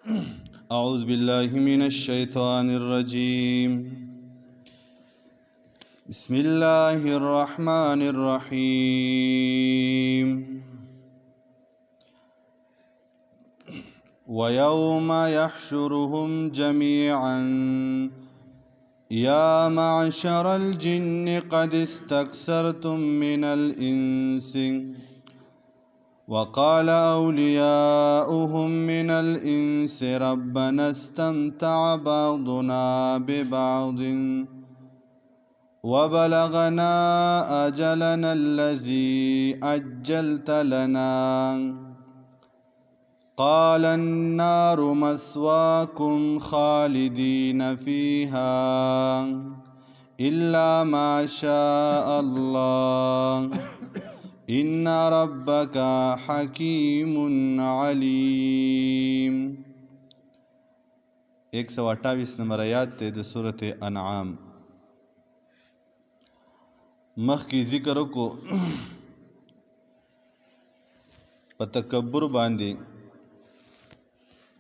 أعوذ بالله من الشيطان الرجيم. بسم الله الرحمن الرحيم. ويوم يحشرهم جميعا يا معشر الجن قد استكثرتم من الإنس وقال أولياؤهم من الإنس ربنا استمتع بعضنا ببعض وبلغنا أجلنا الذي أجلت لنا قال النار مثواكم خالدين فيها إلا ما شاء الله إن ربك حكيم عليم. 128 نمبر آیات ته د سورۃ انعام. مخکې ذکر کو په تکبر باندې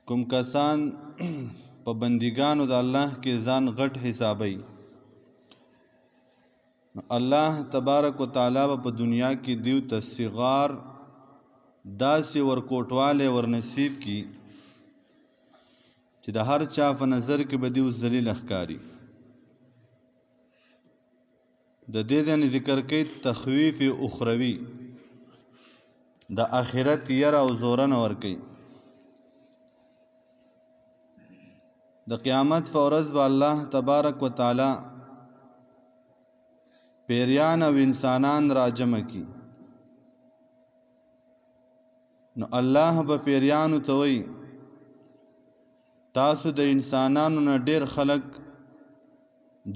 کوم کسان په بندګانو د الله کې ځان غټ حسابي، الله تبارک وتعالی په دنیا کې دیو ته صغار داسې ورکوټواله ورنصیب کی چې د هر چا په نظر کې به دیو ذلیل ښکاری. د دې ځین ذکر کوي تخویف اخروی، د آخرت ير او زورن ور کوي. د قیامت په ورځ به الله تبارک وتعالی پیریان او انسانان راجمع کی. نو الله به پیریانو ته وی تاسو د انسانانو نه ډیر خلق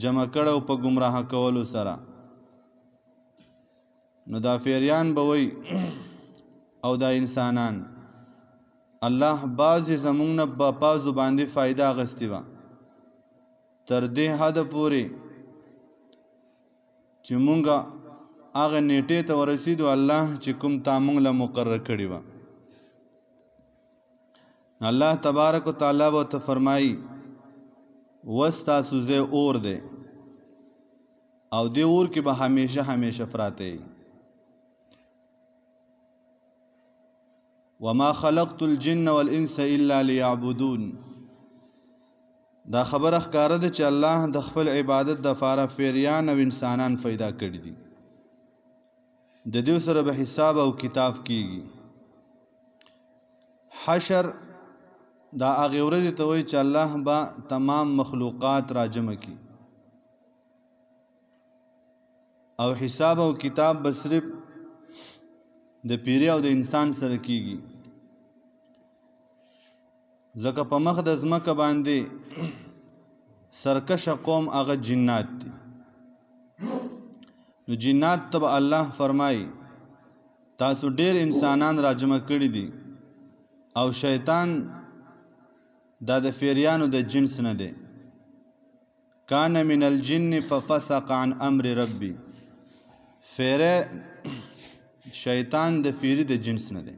جمع کړو په گمراه کولو سره. نو دا پیریان به وی او دا انسانان الله بعضی زمونږ نه په پازو باندې فائدہ غستی و تر دې حد پورې چې مونږه هغه نیټه ته ورسېدو الله چې کوم تامنګ له مقرر کړی و. الله تبارک وتعالى و ته فرمایي وستا سوزه اور دے او دې اور کې به همیشه پراته. وما خلقت الجن والانس الا ليعبدون. دا خبره ښکاره ده چې الله د خپل عبادت د فاره فریان او انسانان پیدا کړی دي. د دې سره به حساب او کتاب کیږي. حشر دا هغه ورځ ته وایي چې الله با تمام مخلوقات راجمع کی او حساب او کتاب به صرف د پیری او د انسان سره کیږي. ځکه په مخ د ځمکه باندې سرکش قوم هغه جنات دي. نو جنات ته الله فرمایي تاسو ډیر انسانان راجمع کړي دي او شیطان دا د فیریانو د جنس نه دی. کان من الجن ففسق عن امر ربي. فیره شیطان د فیری د جنس نه دی.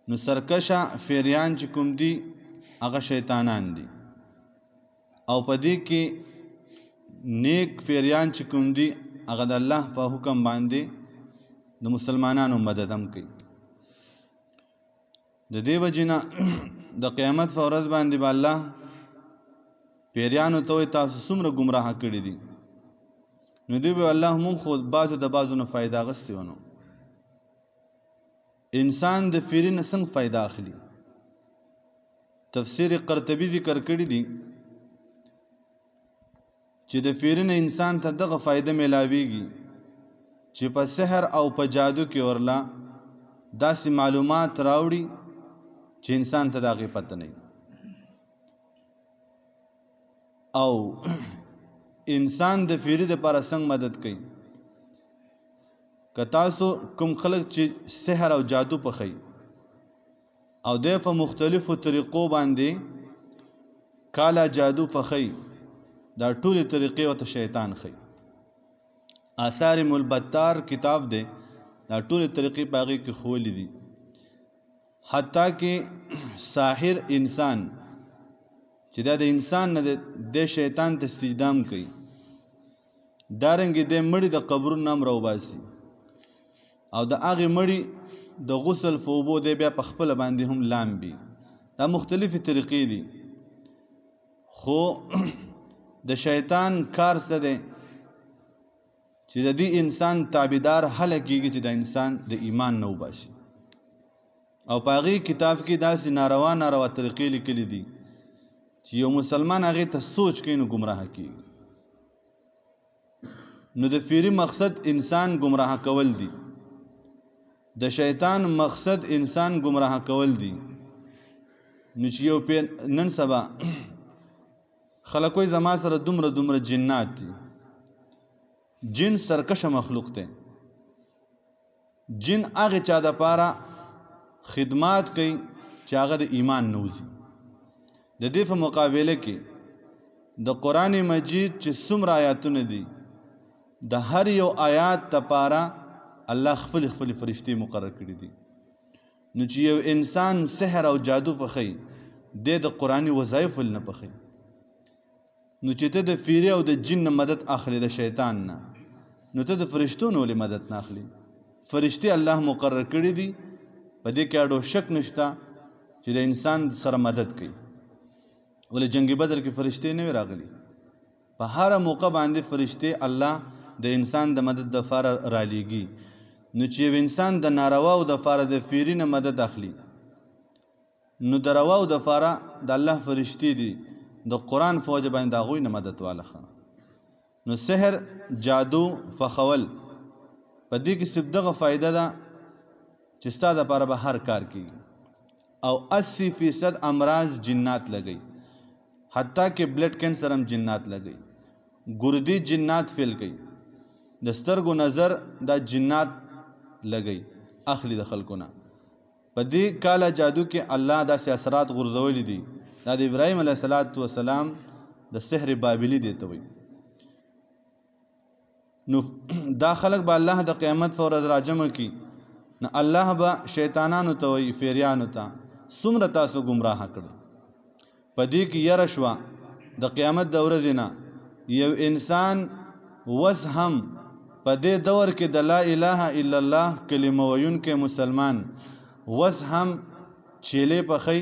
نو سرکشا فیریان چې کوم دي هغه شیطانان دي او پدې کې نیک فیریان چې کوم دي هغه د الله په حکم باندې د مسلمانانو مدد هم کوي. د دې وجنه د قیامت په ورځ باندې به الله پیریانو ته تاسو څومره گمراه کړی دي. نو دی به الله مون خود بازو د بازو نه فائدہ غستی ونه. انسان د فیرین څنګه فائدہ اخلي؟ تفسیر قرطبی ذکر کړی دی چې د فیرین انسان ته دغه فائدہ ملاویږي چې په سحر او په جادو کې ورلا داسې معلومات راوړي چې انسان ته دغه پته نه او انسان د فیری د پر څنګه مدد کوي. که تاسو کوم خلق چې سحر او جادو پخې او د په مختلفو طریقو باندې کالا جادو پخې، دا ټولې طریقې او ته شیطان خې. آثار ملبتار کتاب دی، دا ټولې طریقې باغې کې خولې دي. حتی کې ساحر انسان چې دا د انسان نه د شیطان ته سجدام کوي دارنګې د مړي د قبرونو نام راوباسي او د هغې مړي د غسل فوبو دی بیا په خپله باندې هم لامبي دا مختلفې طریقې دي خو د شیطان کار څه دی چې د دې انسان تابعدار هله کېږي چې د انسان د ایمان نه وباسي او په هغې کتاب کې داسې ناروا ناروا طریقې لیکلي دي چې یو مسلمان هغې ته سوچ کوي نو ګمراه کېږي نو د فیری مقصد انسان گمراه کول دی د شیطان مقصد انسان گمراه کول دی نو چې یو نن سبا خلکوی زما سره دومره جنات دي جن سرکش مخلوق ته جن هغه چا د پاره خدمات کوي چې هغه د ایمان نوزي د دې په مقابله کې د قران مجید چې څومره آیاتونه دي د هر یو آیات لپاره الله خپل فرشتي مقرر کړی دي نو چې یو انسان سحر او جادو پخې د قرآني وظایف نه پخې نو چې ته د فیری او د جن مدد اخلي د شیطان نه نو ته د فرشتو نه ولې مدد نه اخلي فرشتي الله مقرر کړی دي په دې کې اډو شک نشته چې د انسان سره مدد کوي ولې جنگ بدر کې فرشتي نه راغلي په هر موقع باندې فرشتي الله د انسان د مدد د فار را لیږي نو چې انسان د ناروا او د فار د فیرینه مدد اخلي نو د روا او د فار د الله فرشتي دي د قران فوج باندې غوي نه مدد والخه نو سحر جادو فخول په دې کې سبدغه فائدہ ده چې ستاسو لپاره به هر کار کوي او 80% امراض جنات لګي حتی کې بلډ کینسر هم جنات لګي ګردی جنات فعل کوي د سترګو نظر دا جنات لګي اخلي د خلکونه په دې کاله جادو کې الله داسې اثرات غورځولي دي دا د ابراهیم علیه السلام د سحر بابلی دی ته وي نو دا خلق به الله د قیامت پر ورځ راجمع کی نو الله به شیطانانو ته وي فیریانو ته څومره تاسو گمراه کړل په دې کې یره شوه د قیامت د ورځې نه یو انسان وس هم په دې دور کې د لا اله الا الله کلمه ویونکې مسلمان وس هم چیلې پخی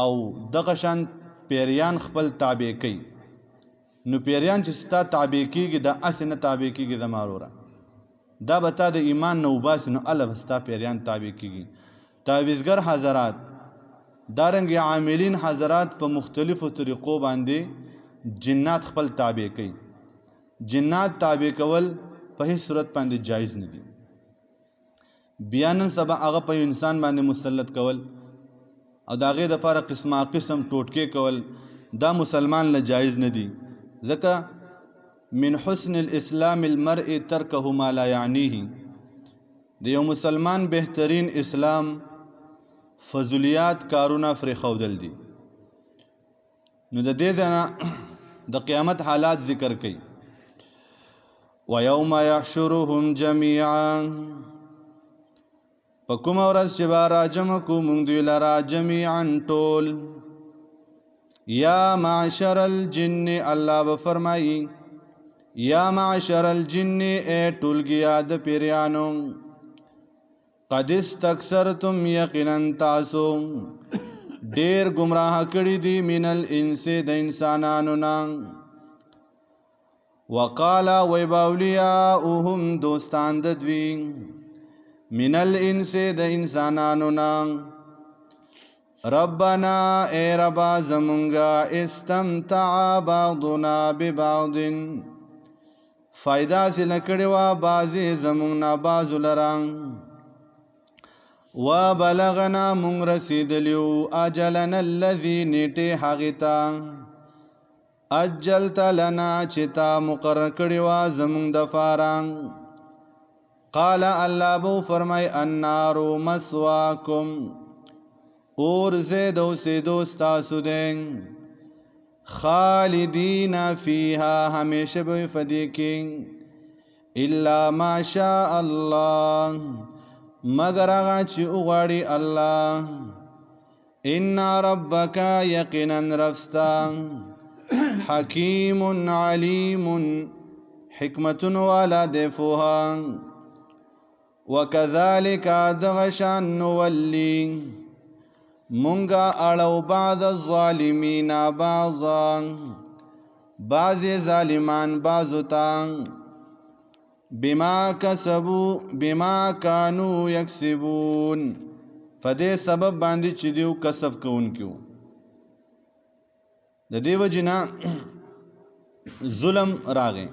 او دغه شان پیریان خپل تابع کوي نو پیریان چې ستا تابع کیږي د اسنه تابع کیږي د ماروره دا به تا د ایمان نو باس نو الله ستا پیریان تابع کیږي تعویذګر حضرات دارنګ عاملین حضرات په مختلفو طریقو باندې جنات خپل تابع کوي جنات تابع کول په هیڅ صورت باندې جایز نه دي بیانن سبا هغه په انسان باندې مسلط کول او دا غي د لپاره قسمه قسم ټوټکې کول دا مسلمان له جایز نه دي ځکه من حسن الاسلام المرء ترکه ما لا یعنیه د یو مسلمان بهترین اسلام فضولیات کارونه فری خودل دي نو د دې نه د قیامت حالات ذکر کړي ويوم يحشرهم جميعا پکوم ورځ چې با راجم کو مونږ دوی لرا جميعا ټول یا معشر الجن الله به فرمایي یا معشر الجن اے ټولګیا د پیرانو قد استكثرتم یقینا تاسو ډیر گمراه کړی دي مینل انس د انسانانو نام وقال ويباولياؤهم دوستان د دوی منل انس د انسانانو نام ربنا اے ربا زمونگا استمتع بعضنا ببعض فائدہ سے لکڑی و بازی زمونگنا بازو لران و بلغنا مونگ رسید لیو اجلنا اللذی نیٹی حقیتا اجلت لنا چتا مقرر کړی وا زمون د فاران قال الله بو فرمای النار مسواکم اور زیدو سیدو تاسو دین خالدین فیها همیشه به فدی کې الا ماشاء الله مگر هغه چې وغواړي الله ان ربک یقینا رفستا حکیم علیم حکمت والا دفوها وکذالک دغشان نولی منگا اڑو بعض الظالمین بعضا بعض ظالمان بعضتا بما کسبوا بما کانوا یکسبون فدې سبب باندې چې دیو کسب کوونکو د دیو جنا ظلم راغې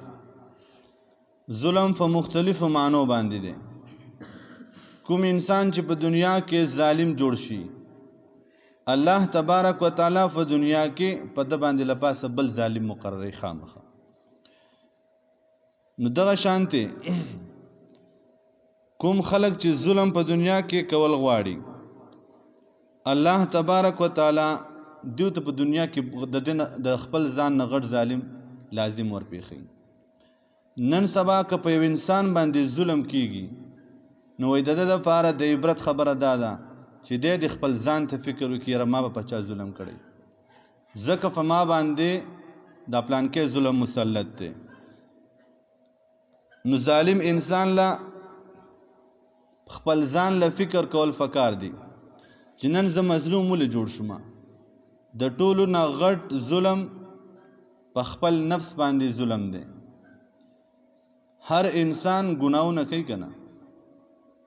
ظلم په مختلفو معنو باندې دي کوم انسان چې په دنیا کې ظالم جوړ شي الله تبارک وتعالى په دنیا کې په د باندې لپاسه بل ظالم مقرری خامخه نو دغه شانته کوم خلق چې ظلم په دنیا کې کول غواړي الله تبارک وتعالى دیو ته په دنیا کې د خپل ځان نه غټ ظالم لازم ورپېخي نن سبا که په یو انسان باندې ظلم کیږي نو وای د لپاره د عبرت خبره ده چې د خپل ځان ته فکر وکړي ما په چا ظلم کړی زکه فما باندې د پلان کې ظلم مسلط دی نو ظالم انسان لا خپل ځان له فکر کول فکار دی چې نن زه مظلوم ول جوړ شوم د ټولو نه غټ ظلم په خپل نفس باندې ظلم دی هر انسان ګناونه کوي کنه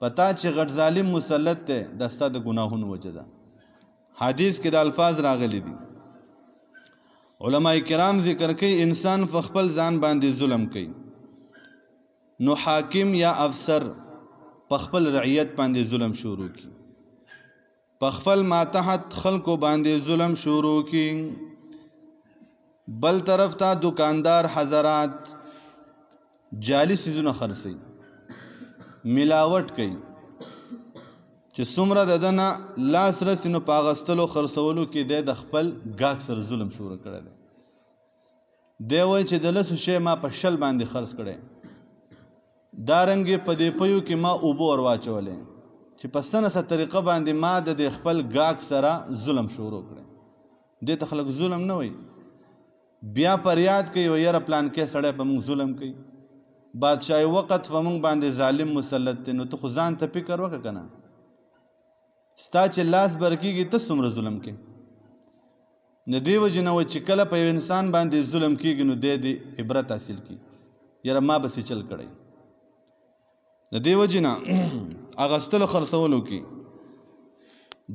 پتا چې غټ ظالم مسلط دی دسته د ګناهونو وجه ده حدیث کې د الفاظ راغلي دي علما کرام ذکر کوي انسان په خپل ځان باندې ظلم کوي نو حاکم یا افسر په خپل رعیت باندې ظلم شروع کی په خپل ماتحت خلکو باندې ظلم شروع کی بل طرف ته دکاندار حضرات جعلی سيزونه خرڅي ملاوت کوي چې څومره ددنه لاس رسینو پاغستلو خرڅولو کې د خپل گاګ سره ظلم شروع کړل دی وای چې د لاسو شی ما په شل باندې خرڅ کړي دارنګ په دې پيو کې ما اوبو ور واچولې چې په ستنه ست طریقه باندې ما د خپل گاګ سره ظلم شروع کړي دې ته خلک ظلم نه وای بیا پریاد کوي ويره پلان کې سړی په موږ ظلم کوي بادشاہي وخت په موږ باندې ظالم مسلط نو ته خزان ته فکر وکړه کنه ستا چې لاس برکیږي ته څومره ظلم کوي نه دیو جنو چې کله په انسان باندې ظلم کیږي نو دې عبرت حاصل کی یره ما بس چل کړی د دیو جنا اغستل خرڅولو کی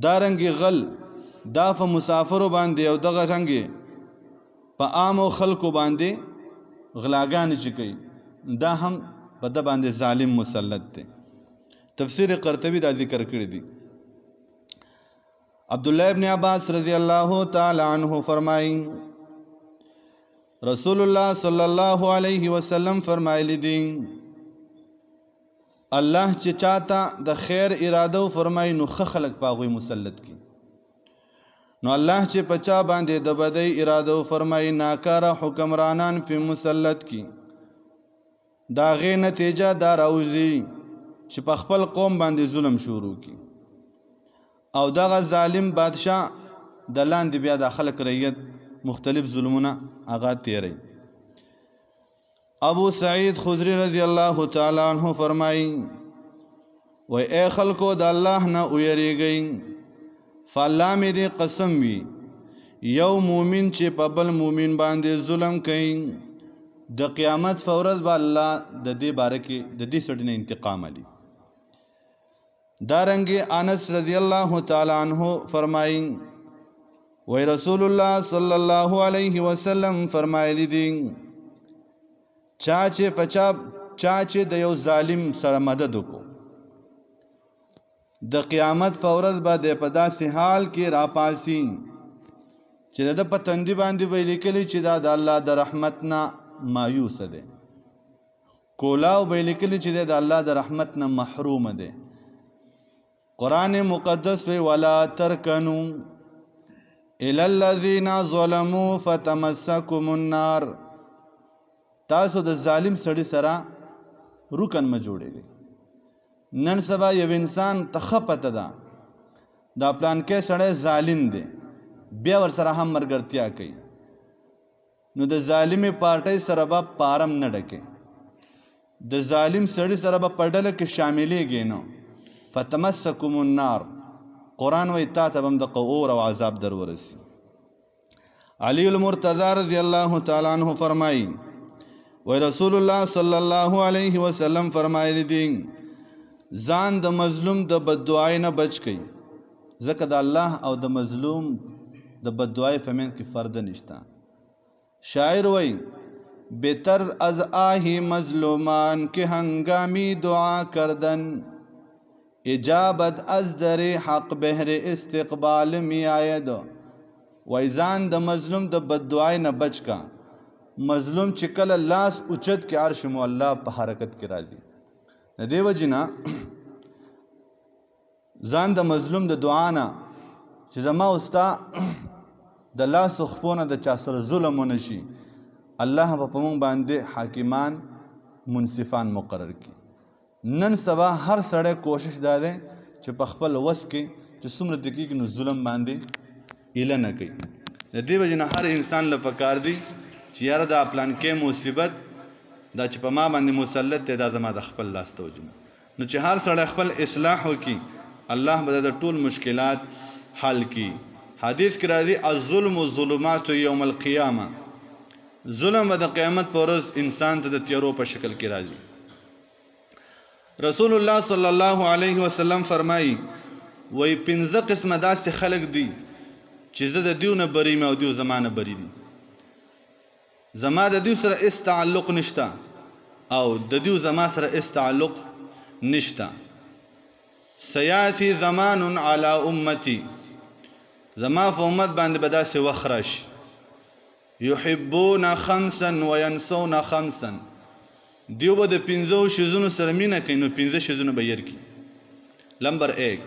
دارنګي غل دا په مسافرو باندې او دغه څنګه په عام خلکو باندې غلاګان چي کوي دا هم په د باندې ظالم مسلط دی تفسیر قرطبی دا ذکر کړی دی عبد الله ابن عباس رضی الله تعالی عنہ فرمایي رسول الله صلی الله علیه وسلم فرمایلی دي الله چې چاته د خیر اراده فرمای نو خلق پاغوي مسلط کی نو الله چې پچا باندې د بدی اراده فرمای ناکاره حکمرانان په مسلط کی دا غي نتیجه دا راوځي چې په خپل قوم باندې ظلم شروع کی او دغه ظالم بادشاہ د لاندې بیا د خلق رعیت مختلف ظلمونه اغا تیری ابو سعید خدری رضی الله تعالی عنہ فرمایي و اے خلقو د الله نه ویریږئ فالله می دې قسم وی یو مومن چې په بل مومن باندې ظلم کوي د قیامت فورز به الله د دې باره کې د دې سړي نه انتقام علي دارنګ انس رضی الله تعالی عنہ فرمایي و رسول الله صلی الله علیه وسلم فرمایلی دي چا چې د یو ظالم سره مدد وکړو د قیامت فورز به د پداسې حال کې را پاسي چې د پتندې باندې ویل کېږي چې دا د الله د رحمت نه مایوس ده کولاو ویل کېږي چې د الله د رحمت نه محروم ده قران مقدس وی ولا ترکنوا الى الذين ظلموا فتمسكم النار تاسو د ظالم سړي سره رکن ما جوړیږي نن سبا یو انسان تخپته ده دا پلان کې سړی ظالم دی بیا ور سره هم مرګرتیا کوي نو د ظالمي پارټۍ سره به پارم نه ډکې د ظالم سړی سره به پډله کې شاملېږي نو فتمسکم النار قرآن وی تا ته هم د اور او عذاب در ورسی علی المرتضی رضی الله تعالی عنہ فرمایي وی رسول الله صلی الله علیه وسلم فرمایلی دي ځان د مظلوم د بددعای نه بچ کئ ځکه د الله او د مظلوم د بددعای په منځ کې فرق نشته شاعر وی بهتر از آهی مظلومان که هنگامی دعا کردن اجابت از در حق بهر استقبال می آید وی ځان د مظلوم د بددعای نه بچ کا مظلوم چې کله لاس اوچت کې عرش مولا په حرکت کې راځي د دیو جنا ځان د مظلوم د دعا نه چې زما اوستا د لاس خپونه د چا سره ظلم ونشي الله په موږ باندې حاکمان منصفان مقرر کړي نن سبا هر سړی کوشش داده چې په خپل وس کې چې څومره دقیق نو ظلم باندې اله نه کوي د دې وجنه هر انسان له پکار دی چې یاره دا پلان کې مصیبت دا چې په ما باندې مسلط دی دا زما د خپل لاس ته وجنه نو چې هر سړی خپل اصلاح وکړي الله به د ټول مشکلات حل کړي حدیث کې راځي الظلم ظلمات یوم القیامه ظلم د قیامت پر ورځ انسان ته د تیارو په شکل کې راځي رسول الله صلی الله علیه وسلم فرمایي وای پنځه قسمه داسې خلق دي چې زه د دیونه بری مې او دیو زمانه بری دي زما د دیو سره اس تعلق نشتا او د دیو زما سره اس تعلق نشتا سیاتی زمان علی امتی زما په امت باندې به داسې وخت راشي یحبون خمسا وینسون خمسا دیو به د پنځو شیزونو سره مینه کوي نو پنځه شیزونه به ير کی نمبر 1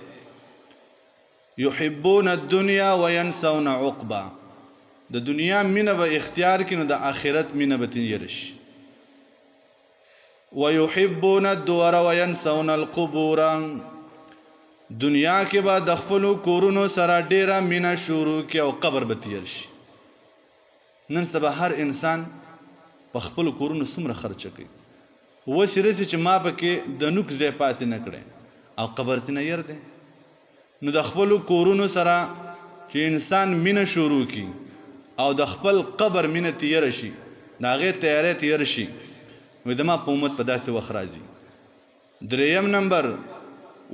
یحبون الدنیا وینسون عقبا د دنیا مینه به اختیار کینو د آخرت مینه به تیرش ويحبون الدور وینسون القبور دنیا کې به د خپل کورونو سره ډیره مینه شروع کی او قبر به تیرش نن سبا هر انسان په خپل کورونو څومره خرچ کوي و شرسي چې ما پکې د نوک ځای پاتې نه کړي او قبر ته نه ير دي نو د خپل کورونو سره چې انسان مینه شروع کی او د خپل قبر مینه تیر شي داغه تیارې تیر شي و دما په امت په داسې وخت راځي دریم نمبر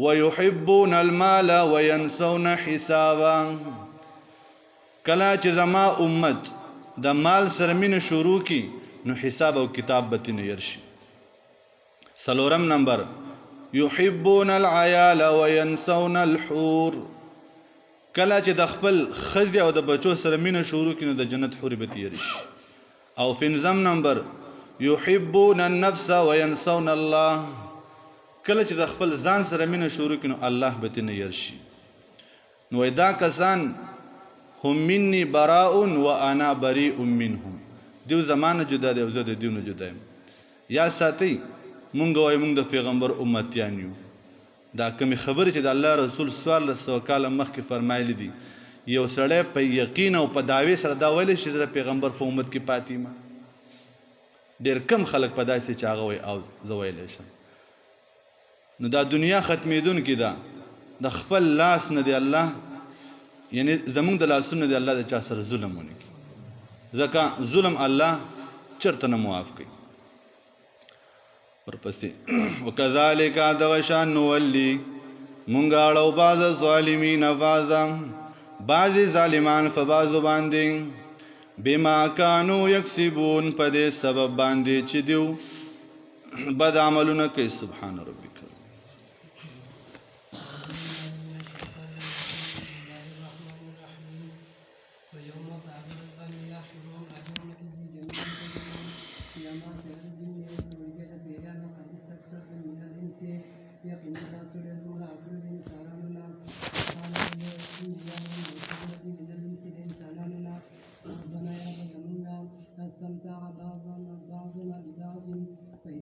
ويحبون المال وينسون حسابا کلا چې زما امت د مال سره مینه شروع کی نو حساب او کتاب به نه يرشي سلورم نمبر يحبون العيال وينسون الحور کلا چې د خپل خزي او د بچو سره مینه شروع کینو د جنت حور به تیرشي او پنځم نمبر يحبون النفس وينسون الله کله چې د خپل ځان سره مینه شروع کینو الله به نه يرشي نو دا کسان هم مني براء وانا بريء منهم دیو زمانه جدا دی او زه د دیو نه جدا یم یا ساتي مونږ وای مونږ د پیغمبر امتیان یو دا کوم خبره چې د الله رسول صلی الله علیه وسلم مخکې فرمایلی دي یو سړی په یقین او په داوی سره دا ویل شي د پیغمبر په امت کې پاتې ما ډېر کم خلک په داسې چاغه وي او زویل شي نو دا دنیا ختمیدون کې دا د خپل لاس نه دی الله یعنی زمونږ د لاسونو دی الله د چا سره ظلم ونه کی ځکه ظلم الله چرته نه معاف کوي ورپسې وکذالک دغشان نولی مونږ اړو باز ظالمین فازم بعضی ظالمان فبازو باندې بما كانوا یکسبون په دې سبب باندې چې دیو بد عملونه کوي سبحان ربک